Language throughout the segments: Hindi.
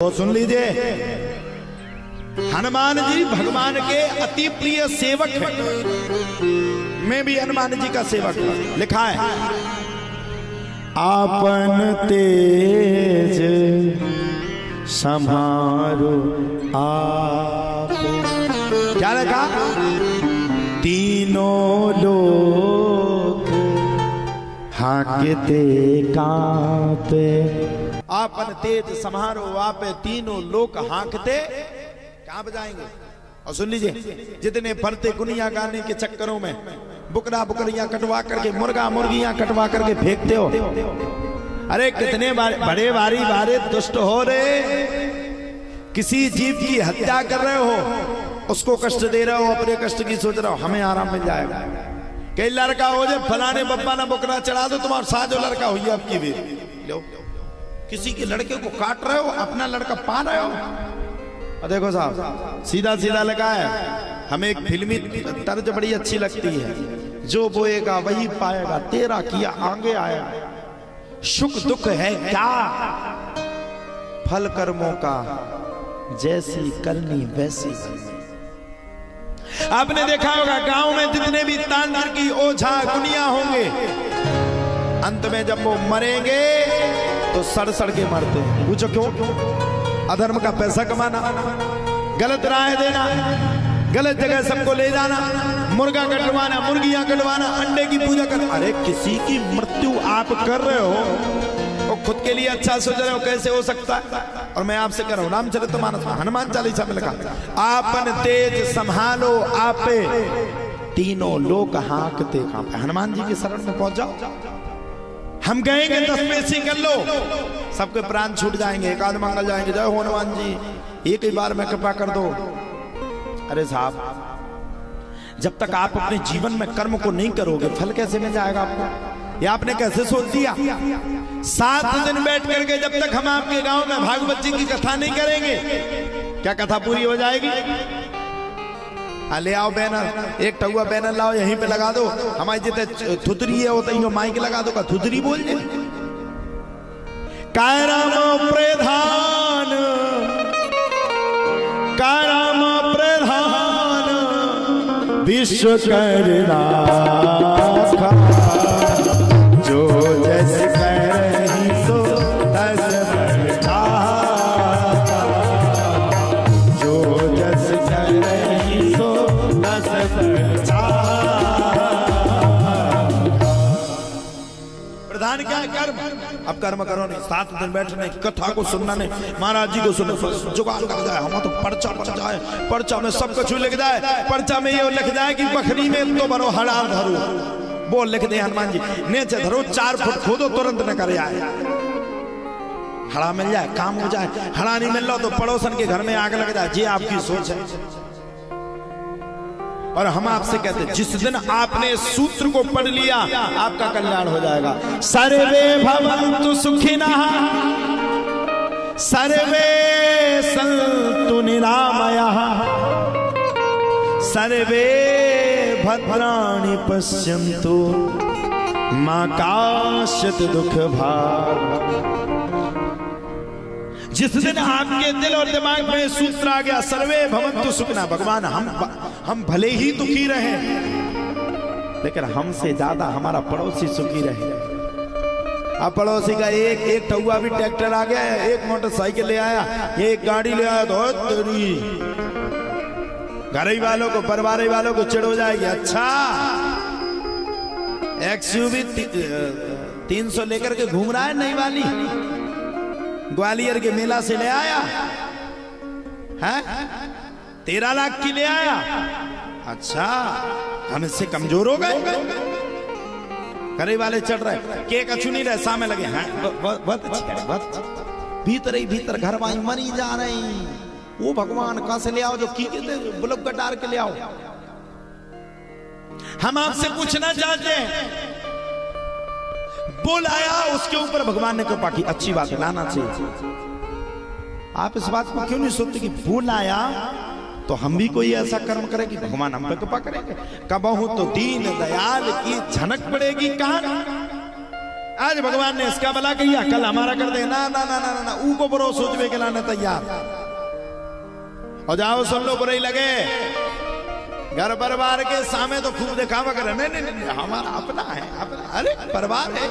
तो सुन लीजिए, हनुमान जी भगवान के अति प्रिय सेवक हैं। मैं भी हनुमान जी का सेवक हूं। लिखा है, आपन तेज समारो आप। क्या लिखा? तीनों लोग हांकते कांपे। आपन तेज समारो आप, तीनों लोग हांकते कहां बजाएंगे। और सुन लीजिए, जितने फरते गुनिया गाने के चक्करों में बुकरा बुकरियां कटवा करके, मुर्गा मुर्गियां कटवा करके फेंकते हो। अरे कितने बड़े बारी बारे दुष्ट हो रहे, किसी जीव की हत्या कर रहे हो, उसको कष्ट दे रहे हो, अपने कष्ट की सोच रहे हो, हमें आराम मिल जाएगा। कई लड़का हो जाए, फलाने बब्बा ना बुकरा चढ़ा दो, तुम्हारा साजो लड़का हुई आपकी भी लो। किसी के लड़के को काट रहे हो, अपना लड़का पा रहे हो। और देखो साहब, सीधा सीधा लगा है। हमें एक फिल्मी तर्ज बड़ी अच्छी लगती है, जो बोएगा वही पाएगा, तेरा किया आगे आएगा। सुख दुख है क्या, फल कर्मों का जैसी करनी वैसी। आपने देखा होगा, गांव में जितने भी तांत्रिक की ओझा गुनिया होंगे, अंत में जब वो मरेंगे तो सड़ सड़ के मरते हैं। पूछो क्यों? अधर्म का पैसा कमाना, गलत राय देना, गलत जगह सबको ले जाना, मुर्गा कटवाना, मुर्गियां कटवाना, अंडे की पूजा करना। अरे किसी की मृत्यु आप कर रहे हो, और खुद के लिए अच्छा सोच रहे हो, कैसे हो सकता है? और मैं आपसे कह रहा हूं, रामचरितमानस हनुमान चालीसा में लिखा, आपन तेज संभालो आपे, तीनों लोग हांकते कांपे। हनुमान जी की शरण में पहुंच जाओ। हम कहेंगे 10 पैसे कर लो, सबके प्राण छूट जाएंगे, एकाद मंगल जाएंगे, जय हो हनुमान जी, एक ही बार में कृपा कर दो। अरे साहब, जब तक आप अपने जीवन में कर्म को नहीं करोगे, फल कैसे मिल जाएगा आपको? ये आपने कैसे सोच दिया? 7 दिन बैठ करके जब तक हम आपके गांव में भागवत जी की कथा नहीं करेंगे, क्या कथा पूरी हो जाएगी? ले आओ बैनर, एक टुआ बैनर लाओ, यहीं पे लगा दो। हमारी जितने थुतरी है होता है, माइक लगा दो, का थुतरी बोल दे। कायराम प्रधान, कायराम प्रधान, विश्व करना जो जैसे करही सो तस बढ़ा, जो जैसे करही सो तस बढ़ा। प्रधान क्या है? कर्म। अब कर्म करो नहीं, 7 दिन बैठने, कथा को सुनना नहीं, महाराज जी को सुनो, जुगाड़ लग जाए, हम तो पर्चा बन जाए, पर्चा में सब कुछ लिख जाए। पर्चा में ये लिख जाए कि बकरी में तो बनो हड़ा धरो, वो लिख दे हनुमान जी, नीचे धरो 4 फुट खोदो, तुरंत न करे आए, हड़ा मिल जाए, काम हो जाए। हड़ा नहीं मिल रहा तो पड़ोसन के घर में आग लग जाए। ये आपकी सोच है। और हम आपसे कहते हैं, जिस दिन आपने सूत्र को पढ़ लिया, आपका कल्याण हो जाएगा। सर्वे भवन्तु सुखिनः, सर्वे सन्तु निरामयाः, सर्वे भद्राणि पश्यन्तु मा काश्चित् दुःख भाग्। जिस दिन आपके दिल और दिमाग में सूत्र आ गया, सर्वे भवन्तु सुखिनः, भगवान हम भले ही दुखी रहे, लेकिन हमसे ज्यादा हमारा पड़ोसी सुखी रहे। अब पड़ोसी का एक टुआ भी ट्रैक्टर आ गया, एक मोटरसाइकिल ले आया, एक गाड़ी ले आया, तो तेरी घर वालों को, परिवार वालों को चिढ़ हो जाएगी। अच्छा, एक्सयूवी 300 लेकर के घूम रहा है, नई वाली, ग्वालियर के मेला से ले आया है, 13 लाख की ले आया। अच्छा, हम इससे कमजोर हो गए? घरे वाले चढ़ रहे, केक अच्छू नहीं रहे, सामने लगे, हाँ बहुत अच्छी है, बहुत भीतर ही भीतर घर वाई मरी जा रही। वो भगवान कहां से ले आओ, जो की कहते बुलक कटार के ले आओ। हम आपसे पूछना चाहते हैं, बुलाया, उसके ऊपर भगवान ने कृपा की, अच्छी बात है, लाना चाहिए। आप इस बात को क्यों नहीं सोचते कि बुलाया तो हम भी कोई ऐसा कर्म करें कि भगवान हम पे कृपा करेंगे? कबहू तो दीन दयाल की झनक पड़ेगी कान, आज भगवान ने इसका भला किया, कल हमारा कर दे। ना ना ना ना ना, ऊ को बुरो सोचवे के लाने तैयार हो जाओ। सब लोग बुरे ही लगे, घर परिवार के सामने तो खूब दिखावा करे, नहीं नहीं नहीं हमारा अपना है, अपना। अरे परिवार है।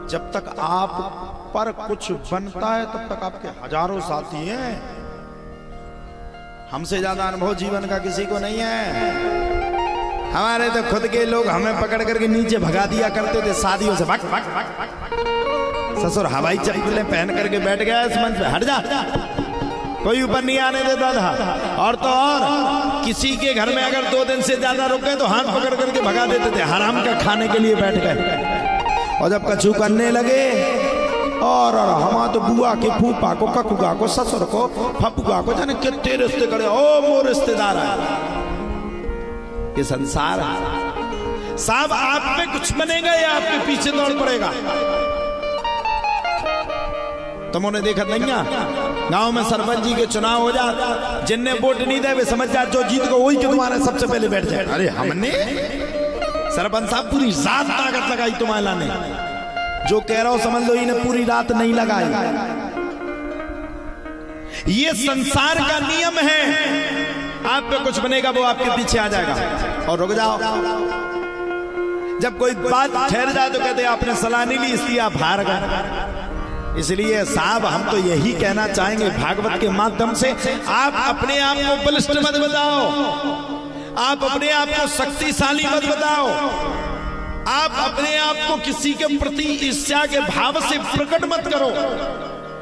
जब तक आप पर कुछ बनता है तब तक आपके हजारों साथी हैं। हमसे ज्यादा अनुभव जीवन का किसी को नहीं है। हमारे तो खुद के लोग हमें पकड़ करके नीचे भगा दिया करते थे शादियों से। भाग भाग भाग भाग। ससुर हवाई चप्पलें पहन करके बैठ गया इस मंच पे, हट जा, कोई ऊपर नहीं आने देता था। और तो और किसी के घर में अगर 2 दिन से ज्यादा रुक गए तो हाथ पकड़ करके भगा देते थे, हराम का खाने के लिए बैठ गए। और जब कछू करने लगे और हमा तो बुआ के फूफा को, ककुआ को, ससुर को, फपुआ को, जाने कितने रिश्ते करे। ओ वो रिश्तेदार है। ये संसार है साहब, आप पे कुछ बनेगा या आपके पीछे दौड़ पड़ेगा। तुमने देखा नहीं, गांव में सरपंच जी के चुनाव हो जाए, जिनने वोट नहीं दे वे समझ जाए जो जीत को वही के तुम्हारे सबसे पहले बैठ जाए। अरे हमने सरपंच साहब पूरी रात ताकत लगाई तुम्हारे लाने, जो कह रहा हो समझ लो इन्हें पूरी रात नहीं लगाई। ये संसार का नियम है, आप पे कुछ बनेगा वो आपके पीछे आ जाएगा। और रुक जाओ, जब कोई बात ठहर जाए तो कहते आपने सलाह नहीं ली इसलिए आप हार गए। इसलिए साहब हम तो यही कहना चाहेंगे भागवत के माध्यम से, आप अपने आप को बलिष्ठ मत बताओ, आप अपने आप को शक्तिशाली मत बताओ, आप अपने आप को किसी के प्रति ईर्ष्या के भाव से प्रकट मत करो।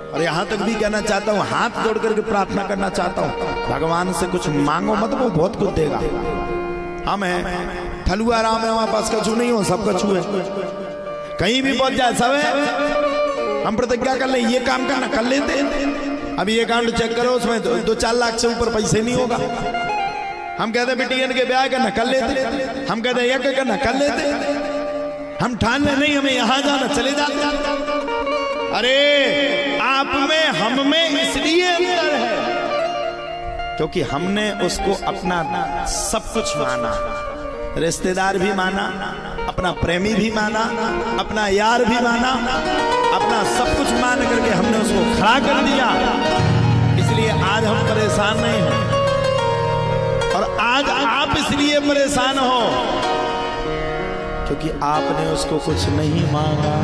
और यहां तक भी कहना चाहता हूं, हाथ जोड़ करके प्रार्थना करना चाहता हूं, भगवान से कुछ मांगो मत, वो बहुत कुछ देगा। हम हैं थलुआ राम है, हमारे पास कछु नहीं हो, सब कछु है, कहीं भी पहुंच जाए सब है। हम प्रतिज्ञा कर ले ये काम करना, कर लेते। अब ये अकाउंट चेक करो, उसमें 2-4 लाख से ऊपर पैसे नहीं होगा। हम कहते बिटियन के ब्याह करना, कर लेते। हम कहते यज्ञ करना, कर लेते। हम ठान ले नहीं हमें यहां जाना, चले जाते। अरे आप में हम में इसलिए अंतर है क्योंकि हमने उसको अपना सब कुछ माना, रिश्तेदार भी माना, अपना प्रेमी भी माना, अपना यार भी माना, अपना सब कुछ मान करके हमने उसको खड़ा कर दिया। इसलिए आज हम परेशान नहीं हैं। और आज आप इसलिए परेशान हो क्योंकि आपने उसको कुछ नहीं मांगा।